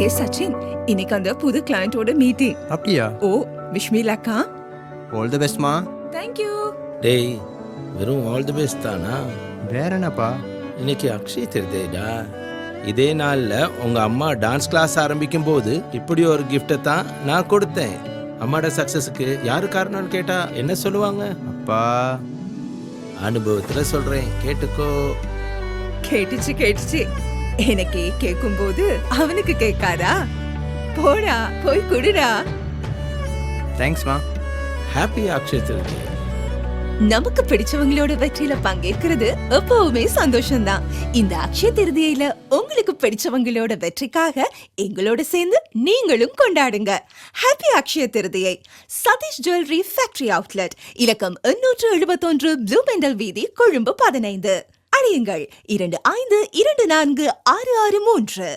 ஹே சச்சின், இன்னைக்கு அந்த புது கிளையண்டோட மீட்டிங். அப்படியா? ஓ, விஷ் மீ லக்கா. ஆல் தி பெஸ்ட்மா. தேங்க்யூ. டேய், வெறும் ஆல் தி பெஸ்ட் தானா? வேற என்னப்பா? இன்னைக்கு அக்ஷய திருதேடா. இதே நாள்ல உங்க அம்மா டான்ஸ் கிளாஸ் ஆரம்பிக்கும் போது இப்படி ஒரு கிஃப்டை தான் நான் கொடுத்தேன். அம்மாட சக்சஸுக்கு யாரு காரணம்னு கேட்டா என்ன சொல்லுவாங்க? அப்பா, அனுபவத்துல சொல்றேன், கேட்டுக்கோ. கேட்டுச்சு. எனக்கே கேட்கும் போது அவனுக்கு கேட்காதா? போடா, போய் குடுடா. தேங்க்ஸ்மா. ஹாப்பி அக்ஷய திருதே. நமக்கு பிடிச்சவங்களோட வெற்றியில பங்கேற்கிறது எப்பவுமே சந்தோஷம்தான். இந்த அக்ஷய திருதியில உங்களுக்கு பிடிச்சவங்களோட வெற்றிக்காக எங்களோட சேர்ந்து நீங்களும் கொண்டாடுங்க. Happy Akshaya Tritiya. Satish jewellery factory outlet, இலக்கம் 871 ப்ளூ பெண்டல் வீதி, கொழும்பு 15. அழையுங்கள் 25246663.